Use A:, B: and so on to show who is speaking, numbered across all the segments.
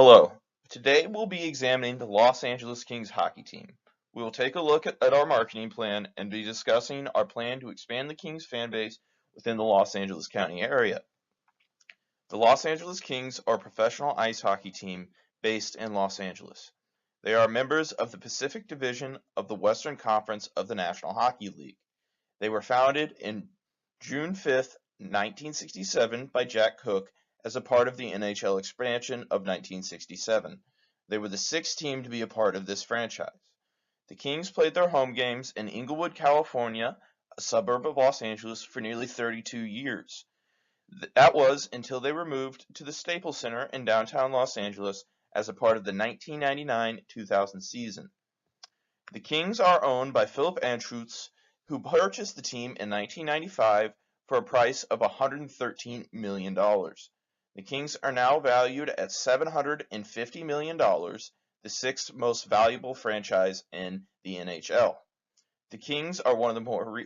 A: Hello. Today we'll be examining the Los Angeles Kings hockey team. We will take a look at our marketing plan and be discussing our plan to expand the Kings fan base within the Los Angeles County area. The Los Angeles Kings are a professional ice hockey team based in Los Angeles. They are members of the Pacific Division of the Western Conference of the National Hockey League. They were founded in June 5th, 1967 by Jack Cook as a part of the NHL expansion of 1967. They were the sixth team to be a part of this franchise. The Kings played their home games in Inglewood, California, a suburb of Los Angeles, for nearly 32 years. That was until they were moved to the Staples Center in downtown Los Angeles as a part of the 1999-2000 season. The Kings are owned by Philip Anschutz, who purchased the team in 1995 for a price of $113 million. The Kings are now valued at $750 million, the sixth most valuable franchise in the NHL. The Kings are one of the more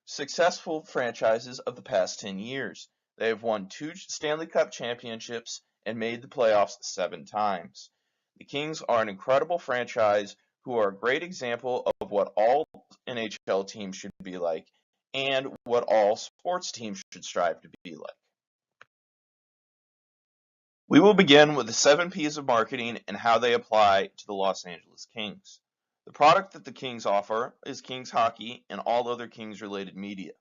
A: successful franchises of the past 10 years. They have won 2 Stanley Cup championships and made the playoffs 7 times. The Kings are an incredible franchise who are a great example of what all NHL teams should be like and what all sports teams should strive to be like. We will begin with the 7 P's of marketing and how they apply to the Los Angeles Kings. The product that the Kings offer is Kings hockey and all other Kings-related media.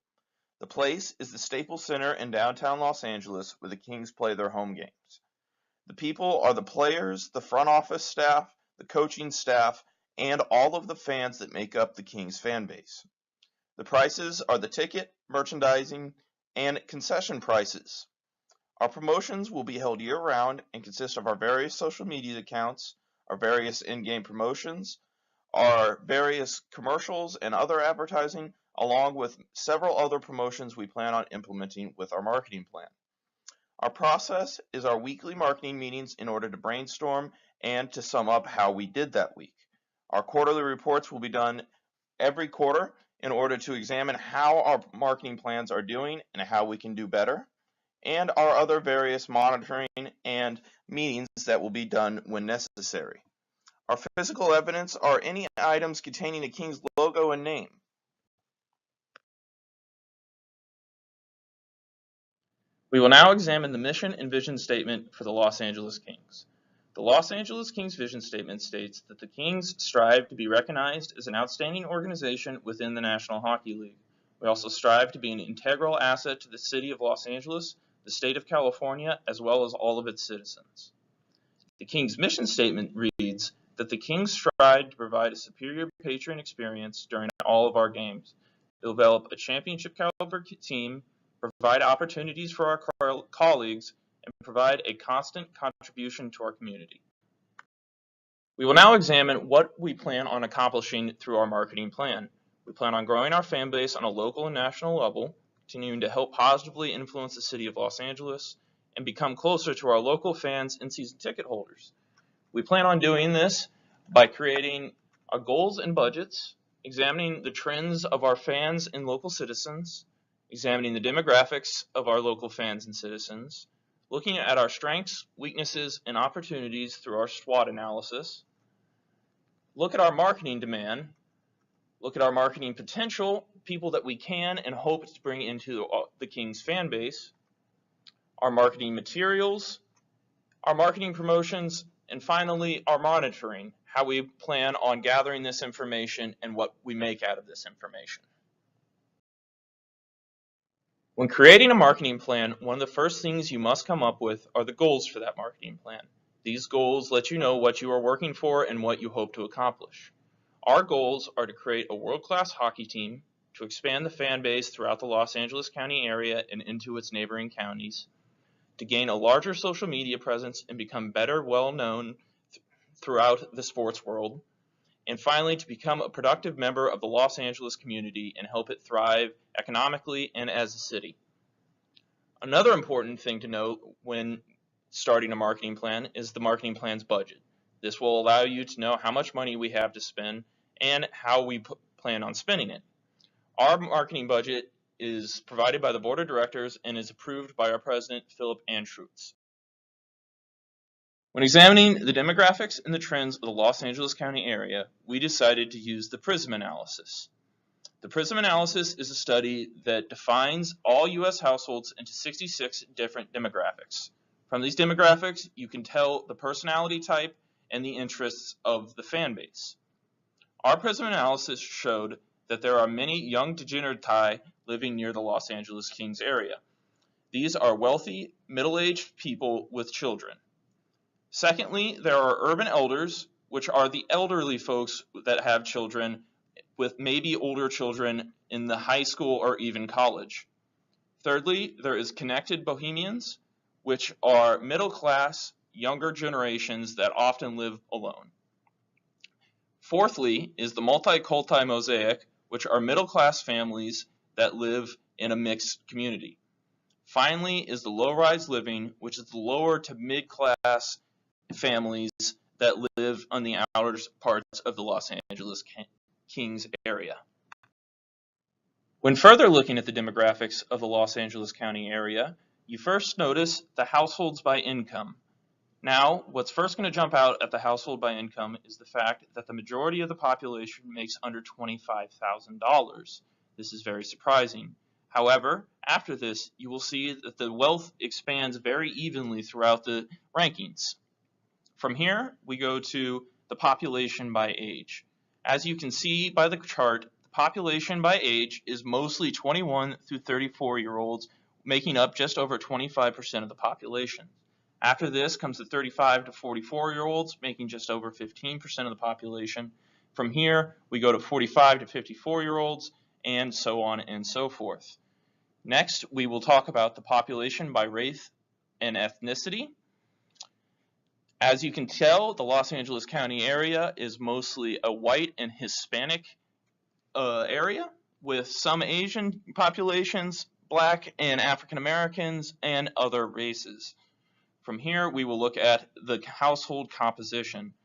A: The place is the Staples Center in downtown Los Angeles where the Kings play their home games. The people are the players, the front office staff, the coaching staff, and all of the fans that make up the Kings fan base. The prices are the ticket, merchandising, and concession prices. Our promotions will be held year-round and consist of our various social media accounts, our various in-game promotions, our various commercials and other advertising, along with several other promotions we plan on implementing with our marketing plan. Our process is our weekly marketing meetings in order to brainstorm and to sum up how we did that week. Our quarterly reports will be done every quarter in order to examine how our marketing plans are doing and how we can do better, and our other various monitoring and meetings that will be done when necessary. Our physical evidence are any items containing a Kings logo and name. We will now examine the mission and vision statement for the Los Angeles Kings. The Los Angeles Kings vision statement states that the Kings strive to be recognized as an outstanding organization within the National Hockey League. We also strive to be an integral asset to the city of Los Angeles, the state of California, as well as all of its citizens. The Kings mission statement reads that the Kings strive to provide a superior patron experience during all of our games, develop a championship caliber team, provide opportunities for our colleagues, and provide a constant contribution to our community. We will now examine what we plan on accomplishing through our marketing plan. We plan on growing our fan base on a local and national level, continuing to help positively influence the city of Los Angeles, and become closer to our local fans and season ticket holders. We plan on doing this by creating our goals and budgets, examining the trends of our fans and local citizens, examining the demographics of our local fans and citizens, looking at our strengths, weaknesses, and opportunities through our SWOT analysis, look at our marketing demand, look at our marketing potential, people that we can and hope to bring into the Kings fan base, our marketing materials, our marketing promotions, and finally our monitoring, how we plan on gathering this information and what we make out of this information. When creating a marketing plan, one of the first things you must come up with are the goals for that marketing plan. These goals let you know what you are working for and what you hope to accomplish. Our goals are to create a world-class hockey team, to expand the fan base throughout the Los Angeles County area and into its neighboring counties, to gain a larger social media presence and become better well-known throughout the sports world, and finally to become a productive member of the Los Angeles community and help it thrive economically and as a city. Another important thing to note when starting a marketing plan is the marketing plan's budget. This will allow you to know how much money we have to spend and how we plan on spending it. Our marketing budget is provided by the board of directors and is approved by our president, Philip Anschutz. When examining the demographics and the trends of the Los Angeles County area, we decided to use the PRISM analysis. The PRISM analysis is a study that defines all U.S. households into 66 different demographics. From these demographics, you can tell the personality type and the interests of the fan base. Our PRISM analysis showed that there are many young degenerati living near the Los Angeles Kings area. These are wealthy, middle-aged people with children. Secondly, there are urban elders, which are the elderly folks that have children with maybe older children in the high school or even college. Thirdly, there is connected bohemians, which are middle class, younger generations that often live alone. Fourthly is the multi-culti mosaic, which are middle class families that live in a mixed community. Finally is the low-rise living, which is the lower to mid-class families that live on the outer parts of the Los Angeles Kings area. When further looking at the demographics of the Los Angeles County area, you first notice the households by income. Now, what's first going to jump out at the household by income is the fact that the majority of the population makes under $25,000. This is very surprising. However, after this, you will see that the wealth expands very evenly throughout the rankings. From here, we go to the population by age. As you can see by the chart, the population by age is mostly 21 through 34-year-olds, making up just over 25% of the population. After this comes the 35 to 44-year-olds, making just over 15% of the population. From here, we go to 45 to 54-year-olds, and so on and so forth. Next, we will talk about the population by race and ethnicity. As you can tell, the Los Angeles County area is mostly a white and Hispanic area, with some Asian populations, Black and African Americans, and other races. From here, we will look at the household composition.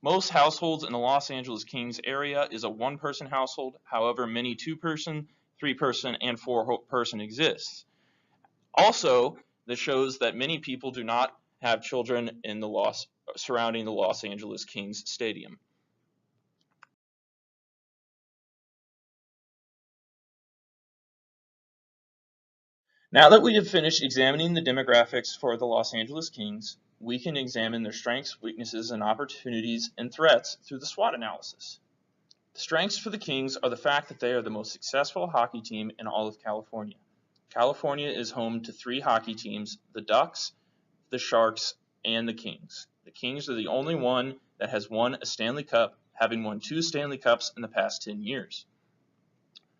A: Most households in the Los Angeles Kings area is a one-person household. However, many two-person, three-person, and four-person exists. Also, this shows that many people do not have children in the surrounding the Los Angeles Kings stadium. Now that we have finished examining the demographics for the Los Angeles Kings, we can examine their strengths, weaknesses, and opportunities and threats through the SWOT analysis. The strengths for the Kings are the fact that they are the most successful hockey team in all of California. California is home to 3 hockey teams, the Ducks, the Sharks, and the Kings. The Kings are the only one that has won a Stanley Cup, having won 2 Stanley Cups in the past 10 years.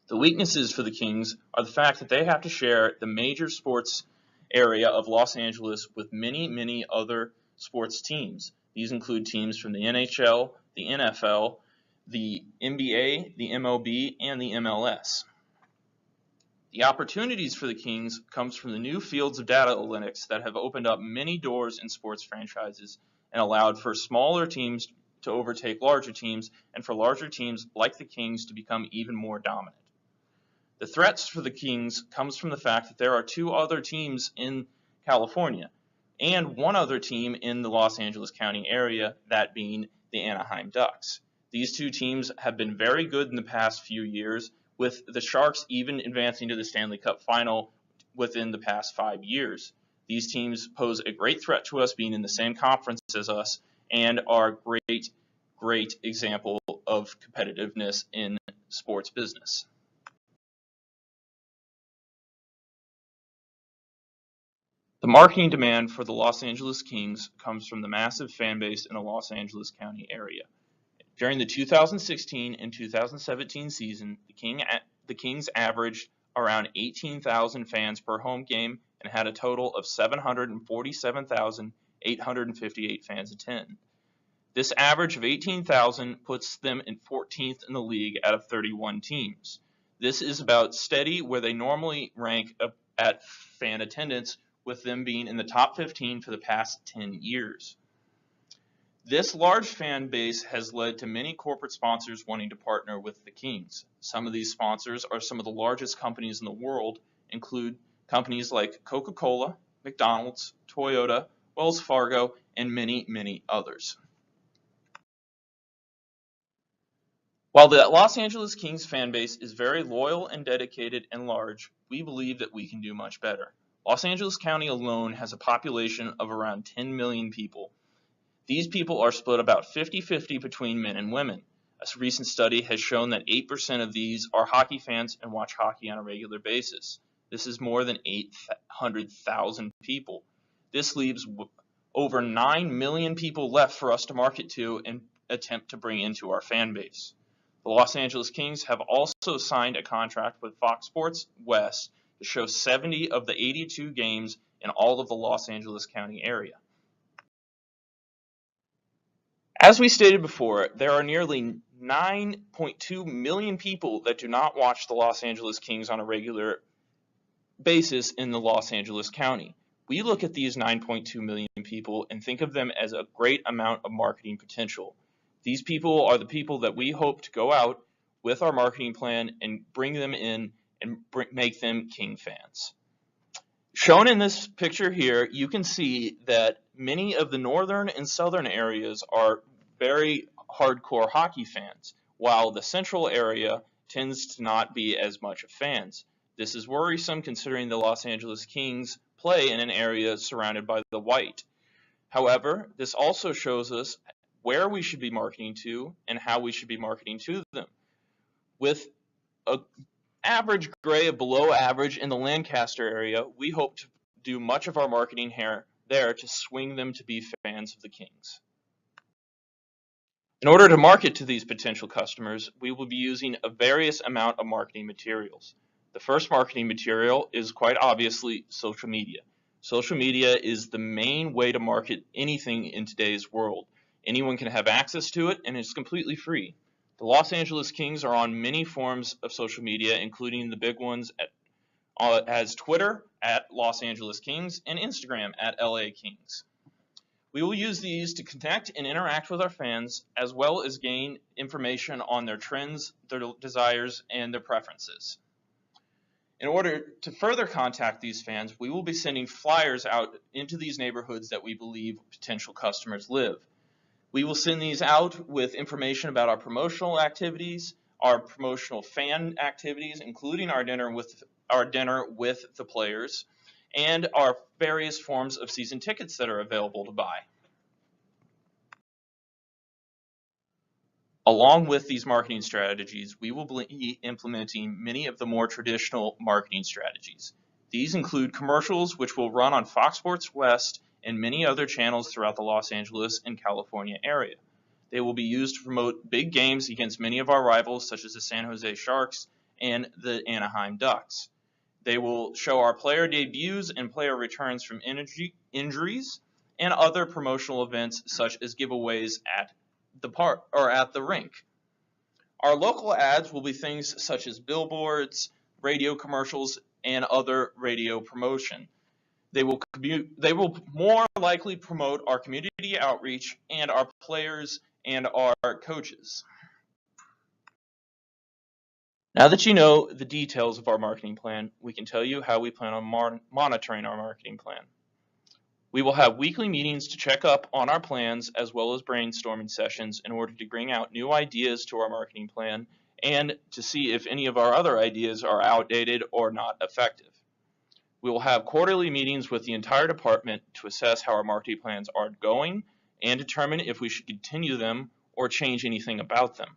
A: The weaknesses for the Kings are the fact that they have to share the major sports area of Los Angeles with many, many other sports teams. These include teams from the NHL, the NFL, the NBA, the MLB, and the MLS. The opportunities for the Kings comes from the new fields of data analytics that have opened up many doors in sports franchises and allowed for smaller teams to overtake larger teams and for larger teams like the Kings to become even more dominant. The threats for the Kings comes from the fact that there are 2 other teams in California and 1 other team in the Los Angeles County area, that being the Anaheim Ducks. These 2 teams have been very good in the past few years, with the Sharks even advancing to the Stanley Cup final within the past 5 years. These teams pose a great threat to us, being in the same conference as us, and are great example of competitiveness in sports business. The marketing demand for the Los Angeles Kings comes from the massive fan base in the Los Angeles County area. During the 2016 and 2017 season, the Kings averaged around 18,000 fans per home game and had a total of 747,858 fans attend. This average of 18,000 puts them in 14th in the league out of 31 teams. This is about steady where they normally rank at fan attendance, with them being in the top 15 for the past 10 years. This large fan base has led to many corporate sponsors wanting to partner with the Kings. Some of these sponsors are some of the largest companies in the world, include companies like Coca-Cola, McDonald's, Toyota, Wells Fargo, and many, many others. While the Los Angeles Kings fan base is very loyal and dedicated and large, we believe that we can do much better. Los Angeles County alone has a population of around 10 million people. These people are split about 50-50 between men and women. A recent study has shown that 8% of these are hockey fans and watch hockey on a regular basis. This is more than 800,000 people. This leaves over 9 million people left for us to market to and attempt to bring into our fan base. The Los Angeles Kings have also signed a contract with Fox Sports West to show 70 of the 82 games in all of the Los Angeles County area. As we stated before, there are nearly 9.2 million people that do not watch the Los Angeles Kings on a regular basis in the Los Angeles County. We look at these 9.2 million people and think of them as a great amount of marketing potential. These people are the people that we hope to go out with our marketing plan and bring them in and make them King fans. Shown in this picture here, you can see that many of the northern and southern areas are very hardcore hockey fans, while the central area tends to not be as much of fans. This is worrisome considering the Los Angeles Kings play in an area surrounded by the white. However, this also shows us where we should be marketing to and how we should be marketing to them. With an average gray of below average in the Lancaster area, we hope to do much of our marketing here there to swing them to be fans of the Kings. In order to market to these potential customers, we will be using a various amount of marketing materials. The first marketing material is quite obviously social media. Social media is the main way to market anything in today's world. Anyone can have access to it, and it's completely free. The Los Angeles Kings are on many forms of social media, including the big ones as Twitter at Los Angeles Kings and Instagram at LA Kings. We will use these to connect and interact with our fans, as well as gain information on their trends, their desires, and their preferences. In order to further contact these fans, we will be sending flyers out into these neighborhoods that we believe potential customers live. We will send these out with information about our promotional activities, our promotional fan activities, including our dinner with the players, and our various forms of season tickets that are available to buy. Along with these marketing strategies, we will be implementing many of the more traditional marketing strategies. These include commercials, which will run on Fox Sports West and many other channels throughout the Los Angeles and California area. They will be used to promote big games against many of our rivals, such as the San Jose Sharks and the Anaheim Ducks. They will show our player debuts and player returns from injuries and other promotional events, such as giveaways at the rink. Our local ads will be things such as billboards, radio commercials, and other radio promotion. They will more likely promote our community outreach and our players and our coaches. Now that you know the details of our marketing plan, we can tell you how we plan on monitoring our marketing plan. We will have weekly meetings to check up on our plans, as well as brainstorming sessions in order to bring out new ideas to our marketing plan and to see if any of our other ideas are outdated or not effective. We will have quarterly meetings with the entire department to assess how our marketing plans are going and determine if we should continue them or change anything about them.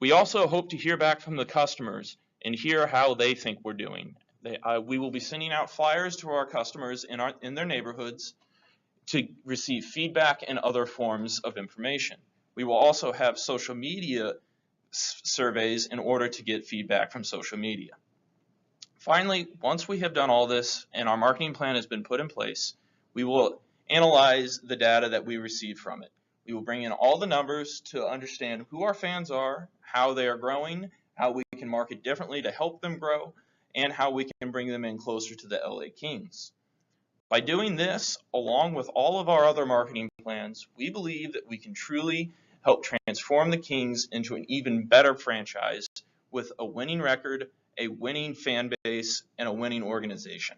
A: We also hope to hear back from the customers and hear how they think we're doing. We will be sending out flyers to our customers in their neighborhoods to receive feedback and other forms of information. We will also have social media surveys in order to get feedback from social media. Finally, once we have done all this and our marketing plan has been put in place, we will analyze the data that we receive from it. We will bring in all the numbers to understand who our fans are, how they are growing, how we can market differently to help them grow, and how we can bring them in closer to the LA Kings. By doing this, along with all of our other marketing plans, we believe that we can truly help transform the Kings into an even better franchise with a winning record, a winning fan base, and a winning organization.